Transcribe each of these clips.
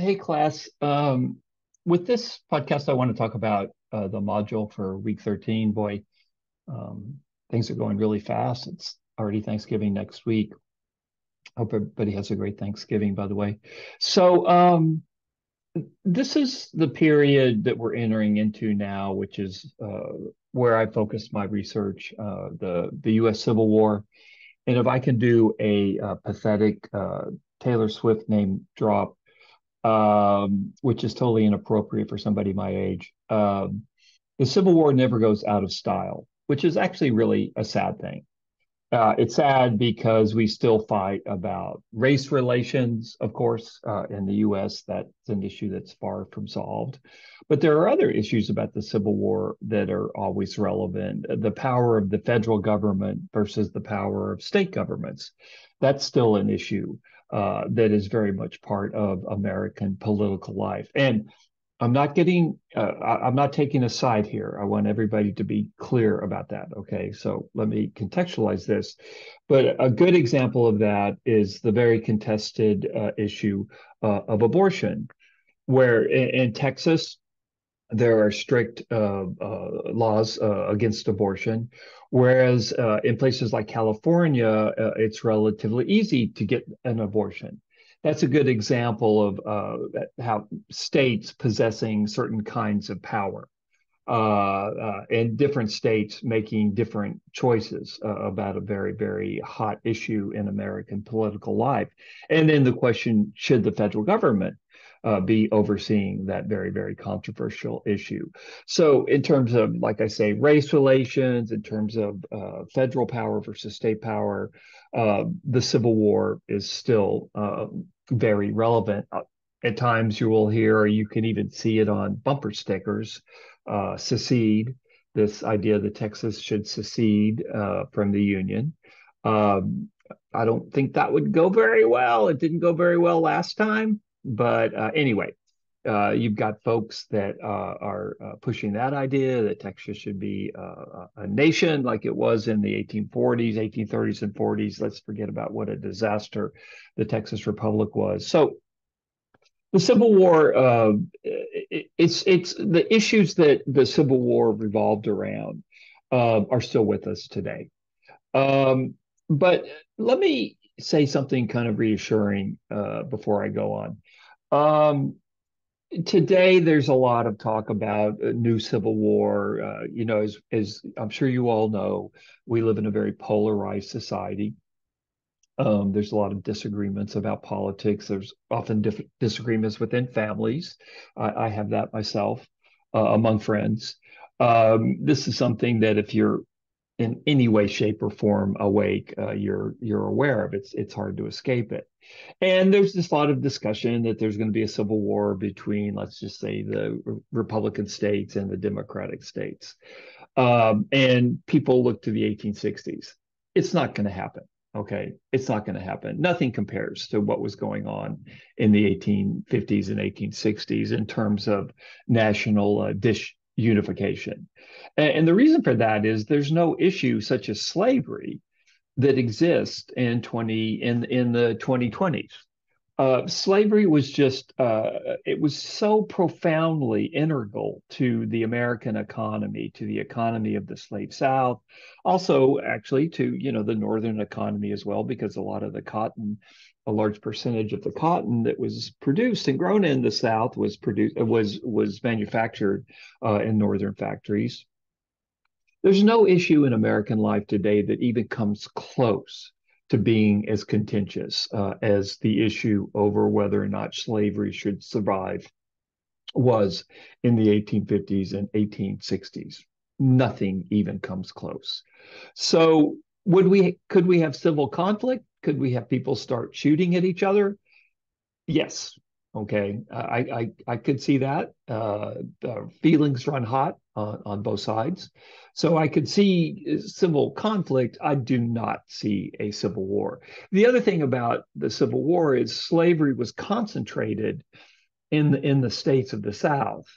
Hey, class. With this podcast, I want to talk about the module for week 13. Boy, um, things are going really fast. It's already Thanksgiving next week. Hope everybody has a great Thanksgiving, by the way. So, this is the period that we're entering into now, which is where I focused my research, the U.S. Civil War. And if I can do a, pathetic Taylor Swift name drop, which is totally inappropriate for somebody my age. The Civil War never goes out of style, which is actually really a sad thing. It's sad because we still fight about race relations, of course, in the US. That's an issue that's far from solved. But there are other issues about the Civil War that are always relevant. The power of the federal government versus the power of state governments. That's still an issue that is very much part of American political life. And I'm not taking a side here. I want everybody to be clear about that. Okay. So let me contextualize this. But a good example of that is the very contested issue of abortion, where in Texas, there are strict laws against abortion, whereas in places like California, it's relatively easy to get an abortion. That's a good example of how states possessing certain kinds of power and different states making different choices about a very, very hot issue in American political life. And then the question, should the federal government be overseeing that very, very controversial issue? So, in terms of, like I say, race relations, in terms of federal power versus state power, the Civil War is still very relevant. At times, you will hear, or you can even see it on bumper stickers, secede, this idea that Texas should secede from the Union. Um, I don't think that would go very well. It didn't go very well last time. But anyway, you've got folks that are pushing that idea that Texas should be a nation like it was in the 1840s, 1830s, and 40s. Let's forget about what a disaster the Texas Republic was. So the Civil War, it's the issues that the Civil War revolved around are still with us today. Um, but let me say something kind of reassuring before I go on. Um, Today, there's a lot of talk about a new civil war. As I'm sure you all know, we live in a very polarized society. There's a lot of disagreements about politics. There's often disagreements within families. I have that myself among friends. This is something that if you're in any way, shape, or form awake, you're aware of. It's hard to escape it. And there's this lot of discussion that there's going to be a civil war between, let's just say, the Republican states and the Democratic states. And people look to the 1860s. It's not going to happen. Okay. It's not going to happen. Nothing compares to what was going on in the 1850s and 1860s in terms of national dish unification. And the reason for that is there's no issue such as slavery that exist in the 2020s. Slavery was just it was so profoundly integral to the American economy, to the economy of the slave South, also actually to the northern economy as well, because a lot of the cotton, a large percentage of the cotton that was produced and grown in the South was manufactured in northern factories. There's no issue in American life today that even comes close to being as contentious as the issue over whether or not slavery should survive was in the 1850s and 1860s. Nothing even comes close. So could we have civil conflict? Could we have people start shooting at each other? Yes. Okay. I could see that. The feelings run hot on both sides. So I could see civil conflict. I do not see a civil war. The other thing about the Civil War is slavery was concentrated in the states of the South.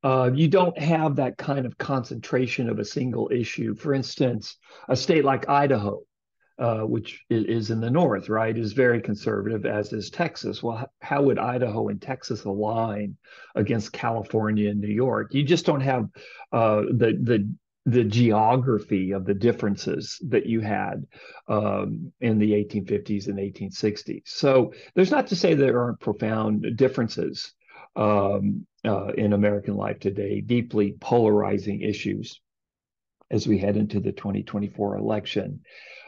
You don't have that kind of concentration of a single issue. For instance, a state like Idaho. which is in the north, right, is very conservative, as is Texas. Well, how would Idaho and Texas align against California and New York? You just don't have the geography of the differences that you had in the 1850s and 1860s. So there's not to say there aren't profound differences in American life today, deeply polarizing issues as we head into the 2024 election.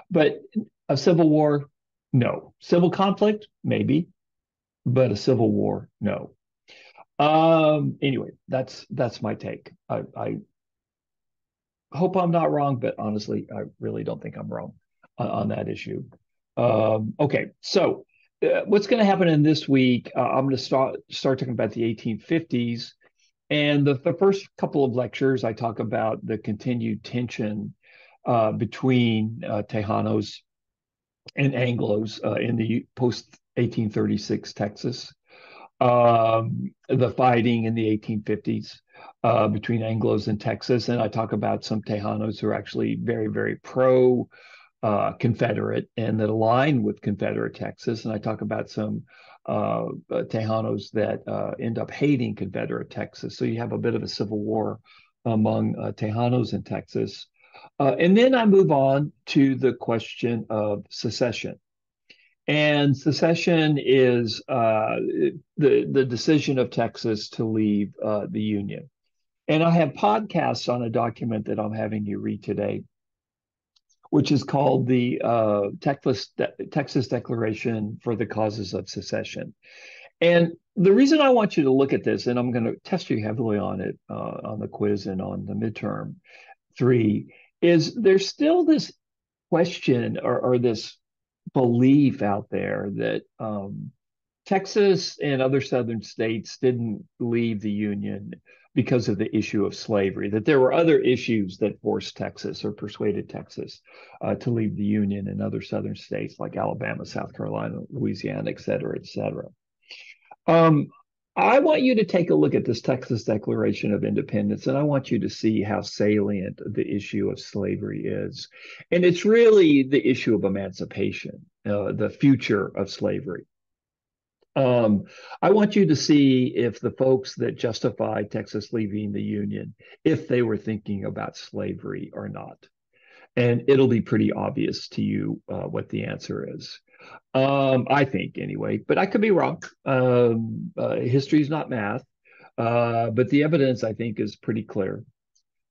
But a civil war, no. Civil conflict, maybe, but a civil war, no. Anyway, that's my take. I hope I'm not wrong, but honestly, I really don't think I'm wrong on that issue. Okay, so what's going to happen in this week? I'm going to start talking about the 1850s, and the first couple of lectures, I talk about the continued tension between Tejanos and Anglos in the post 1836 Texas, the fighting in the 1850s between Anglos and Texas. And I talk about some Tejanos who are actually very, very pro Confederate and that align with Confederate Texas. And I talk about some Tejanos that end up hating Confederate Texas. So you have a bit of a civil war among Tejanos in Texas. And then I move on to the question of secession. And secession is the decision of Texas to leave the Union. And I have podcasts on a document that I'm having you read today, which is called the Texas Declaration for the Causes of Secession. And the reason I want you to look at this, and I'm going to test you heavily on it on the quiz and on the midterm 3, is there's still this question or this belief out there that Texas and other southern states didn't leave the Union because of the issue of slavery, that there were other issues that forced Texas or persuaded Texas to leave the Union and other southern states like Alabama, South Carolina, Louisiana, et cetera, et cetera. I want you to take a look at this Texas Declaration of Independence, and I want you to see how salient the issue of slavery is. And it's really the issue of emancipation, the future of slavery. I want you to see if the folks that justified Texas leaving the Union, if they were thinking about slavery or not. And it'll be pretty obvious to you what the answer is. I think anyway, but I could be wrong. History is not math, but the evidence I think is pretty clear.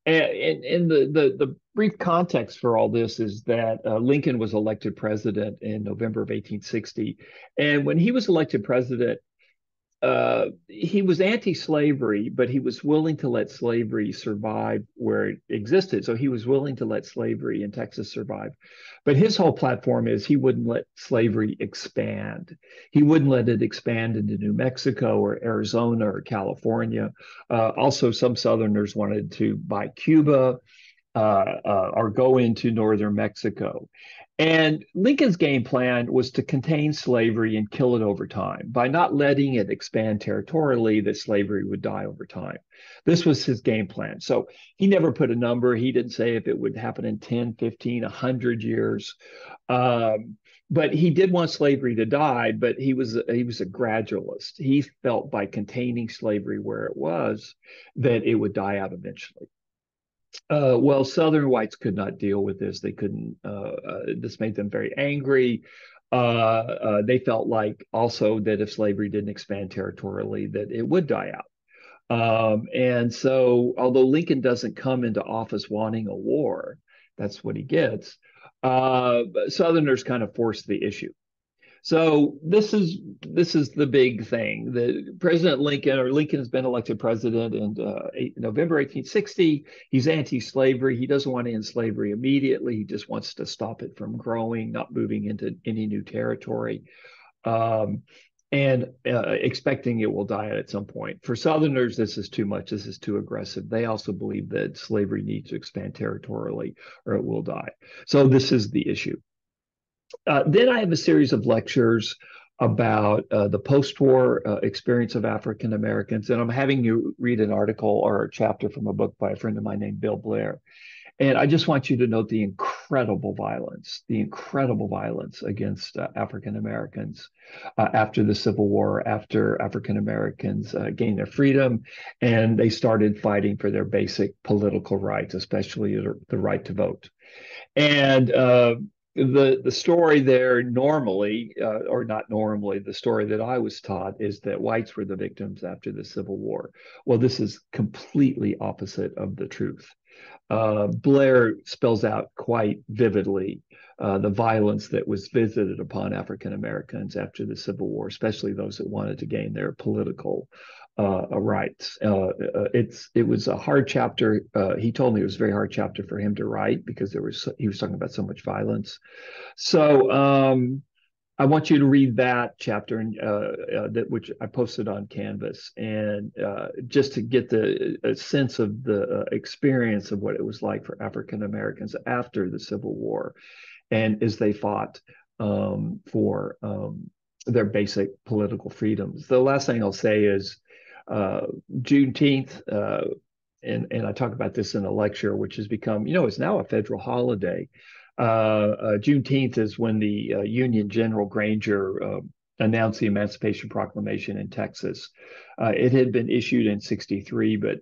And the brief context for all this is that Lincoln was elected president in November of 1860, and when he was elected president, he was anti-slavery, but he was willing to let slavery survive where it existed. So he was willing to let slavery in Texas survive. But his whole platform is he wouldn't let slavery expand. He wouldn't let it expand into New Mexico or Arizona or California. Also, some Southerners wanted to buy Cuba or go into northern Mexico. And Lincoln's game plan was to contain slavery and kill it over time. By not letting it expand territorially, that slavery would die over time. This was his game plan. So he never put a number. He didn't say if it would happen in 10, 15, 100 years. But he did want slavery to die, but he was a gradualist. He felt by containing slavery where it was, that it would die out eventually. Well, Southern whites could not deal with this. They couldn't. This made them very angry. They felt like also that if slavery didn't expand territorially, that it would die out. And so, although Lincoln doesn't come into office wanting a war, that's what he gets. Southerners kind of forced the issue. So this is the big thing. The President Lincoln has been elected president in November 1860. He's anti-slavery. He doesn't want to end slavery immediately. He just wants to stop it from growing, not moving into any new territory, and expecting it will die at some point. For Southerners, this is too much. This is too aggressive. They also believe that slavery needs to expand territorially or it will die. So this is the issue. Then I have a series of lectures about the post-war experience of African Americans, and I'm having you read an article or a chapter from a book by a friend of mine named Bill Blair. And I just want you to note the incredible violence against African Americans after the Civil War, after African Americans gained their freedom and they started fighting for their basic political rights, especially the right to vote. And the story there normally, or not normally, the story that I was taught is that whites were the victims after the Civil War. Well, this is completely opposite of the truth. Blair spells out quite vividly the violence that was visited upon African Americans after the Civil War, especially those that wanted to gain their political rights. It was a hard chapter. He told me it was a very hard chapter for him to write because he was talking about so much violence. So I want you to read that chapter and that which I posted on Canvas, and just to get a sense of the experience of what it was like for African Americans after the Civil War, and as they fought for their basic political freedoms. The last thing I'll say is Juneteenth. And I talk about this in a lecture, which has become, it's now a federal holiday. Juneteenth is when the Union General Granger announced the Emancipation Proclamation in Texas. It had been issued in 63, but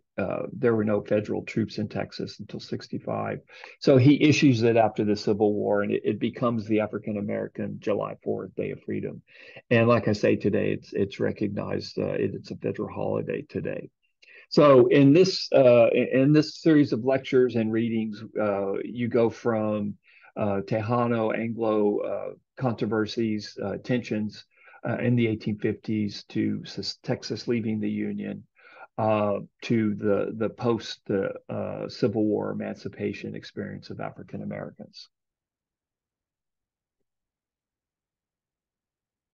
there were no federal troops in Texas until 65. So he issues it after the Civil War, and it becomes the African American July 4th, Day of Freedom. And like I say, today it's recognized, it's a federal holiday today. So in this series of lectures and readings, you go from Tejano Anglo controversies, tensions in the 1850s to Texas leaving the Union, to the post Civil War emancipation experience of African Americans.